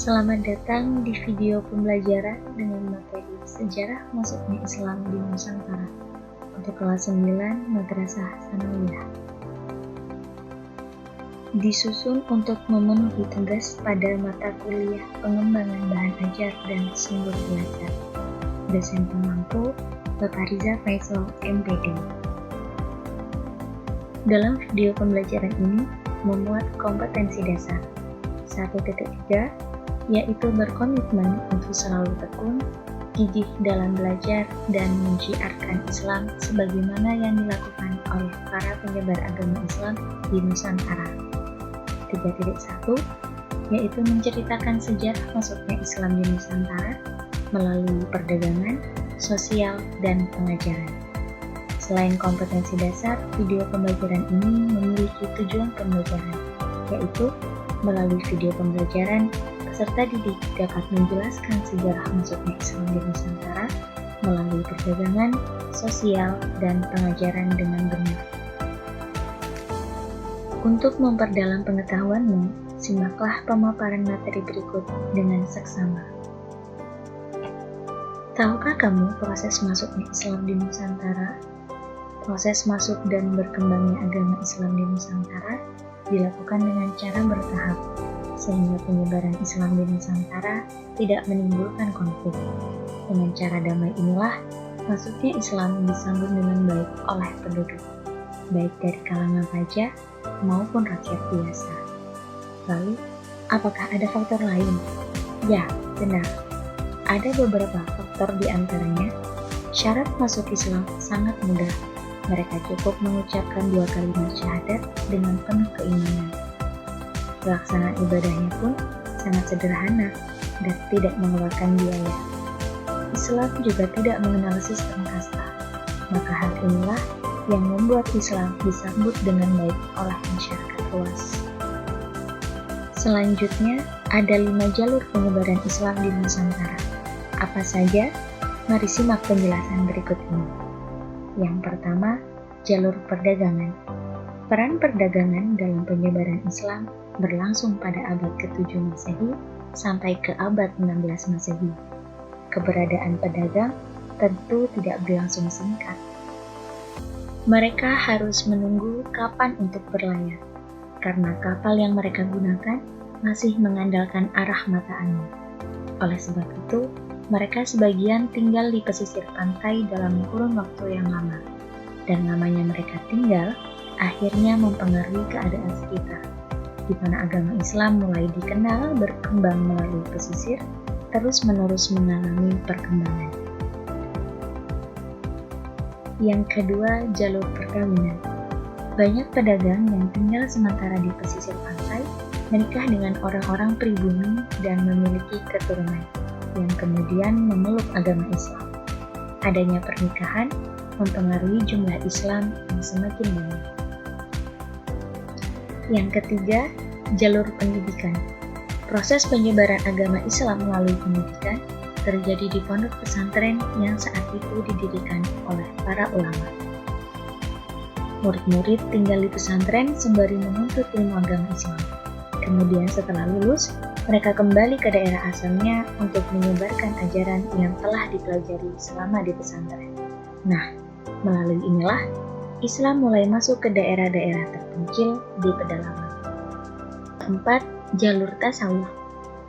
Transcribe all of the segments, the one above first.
Selamat datang di video pembelajaran dengan materi Sejarah Masuknya Islam di Nusantara untuk kelas 9 Madrasah Tsanawiyah. Disusun untuk memenuhi tugas pada mata kuliah pengembangan bahan ajar dan sumber belajar. Dosen pemangku Bapak Riza Faisal, MPD. Dalam video pembelajaran ini memuat kompetensi dasar 1.3, yaitu berkomitmen untuk selalu tekun, gigih dalam belajar, dan menyiarkan Islam sebagaimana yang dilakukan oleh para penyebar agama Islam di Nusantara. 3.1, yaitu menceritakan sejarah masuknya Islam di Nusantara melalui perdagangan, sosial, dan pengajaran. Selain kompetensi dasar, video pembelajaran ini memiliki tujuan pembelajaran, yaitu melalui video pembelajaran, peserta didik dapat menjelaskan sejarah masuknya Islam di Nusantara melalui perdagangan, sosial, dan pengajaran dengan benar. Untuk memperdalam pengetahuanmu, simaklah pemaparan materi berikut dengan seksama. Tahukah kamu proses masuknya Islam di Nusantara? Proses masuk dan berkembangnya agama Islam di Nusantara dilakukan dengan cara bertahap, sehingga penyebaran Islam di Nusantara tidak menimbulkan konflik. Dengan cara damai inilah, masuknya Islam disambut dengan baik oleh penduduk, baik dari kalangan raja maupun rakyat biasa. Lalu, apakah ada faktor lain? Ya, benar. Ada beberapa faktor di antaranya. Syarat masuk Islam sangat mudah. Mereka cukup mengucapkan 2 kalimat syahadat dengan penuh keimanan. Pelaksanaan ibadahnya pun sangat sederhana dan tidak mengeluarkan biaya. Islam juga tidak mengenal sistem kasta, maka hal inilah yang membuat Islam disambut dengan baik oleh masyarakat luas. Selanjutnya, ada 5 jalur penyebaran Islam di Nusantara. Apa saja? Mari simak penjelasan berikut ini. Yang pertama, jalur perdagangan. Peran perdagangan dalam penyebaran Islam berlangsung pada abad ke-7 Masehi sampai ke abad 16 Masehi. Keberadaan pedagang tentu tidak berlangsung singkat. Mereka harus menunggu kapan untuk berlayar, karena kapal yang mereka gunakan masih mengandalkan arah mata angin. Oleh sebab itu, mereka sebagian tinggal di pesisir pantai dalam kurun waktu yang lama, dan lamanya mereka tinggal akhirnya mempengaruhi keadaan sekitar, di mana agama Islam mulai dikenal berkembang melalui pesisir, terus-menerus mengalami perkembangan. Yang kedua, jalur perkawinan. Banyak pedagang yang tinggal sementara di pesisir pantai menikah dengan orang-orang pribumi dan memiliki keturunan, yang kemudian memeluk agama Islam. Adanya pernikahan mempengaruhi jumlah Islam yang semakin banyak. Yang ketiga, jalur pendidikan. Proses penyebaran agama Islam melalui pendidikan terjadi di pondok pesantren yang saat itu didirikan oleh para ulama. Murid-murid tinggal di pesantren sembari menuntut ilmu agama Islam. Kemudian setelah lulus, mereka kembali ke daerah asalnya untuk menyebarkan ajaran yang telah dipelajari selama di pesantren. Nah, melalui inilah Islam mulai masuk ke daerah-daerah terpencil di pedalaman. Keempat, jalur tasawuf.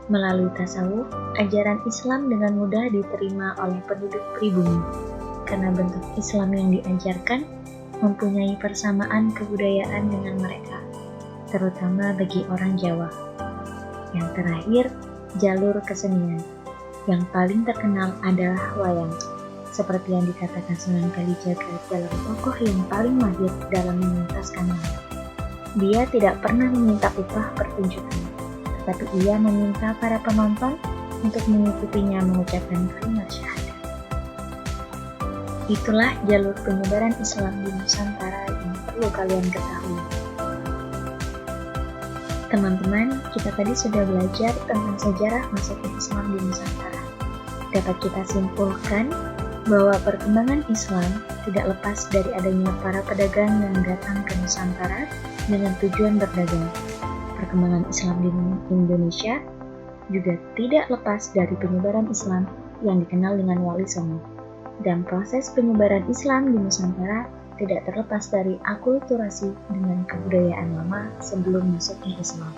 Melalui tasawuf, ajaran Islam dengan mudah diterima oleh penduduk pribumi, karena bentuk Islam yang diajarkan mempunyai persamaan kebudayaan dengan mereka, terutama bagi orang Jawa. Yang terakhir, jalur kesenian. Yang paling terkenal adalah wayang. Seperti yang dikatakan Sunan Kalijaga dalam tokoh yang paling mahir dalam mementaskan wayang. Dia tidak pernah meminta upah pertunjukan, tetapi ia meminta para penonton untuk mengikutinya mengucapkan kalimat syahadat. Itulah jalur penyebaran Islam di Nusantara yang perlu kalian ketahui. Teman-teman, kita tadi sudah belajar tentang sejarah masuknya Islam di Nusantara. Dapat kita simpulkan bahwa perkembangan Islam tidak lepas dari adanya para pedagang yang datang ke Nusantara dengan tujuan berdagang. Perkembangan Islam di Indonesia juga tidak lepas dari penyebaran Islam yang dikenal dengan Wali Songo. Dan proses penyebaran Islam di Nusantara tidak terlepas dari akulturasi dengan kebudayaan lama sebelum masuknya Islam.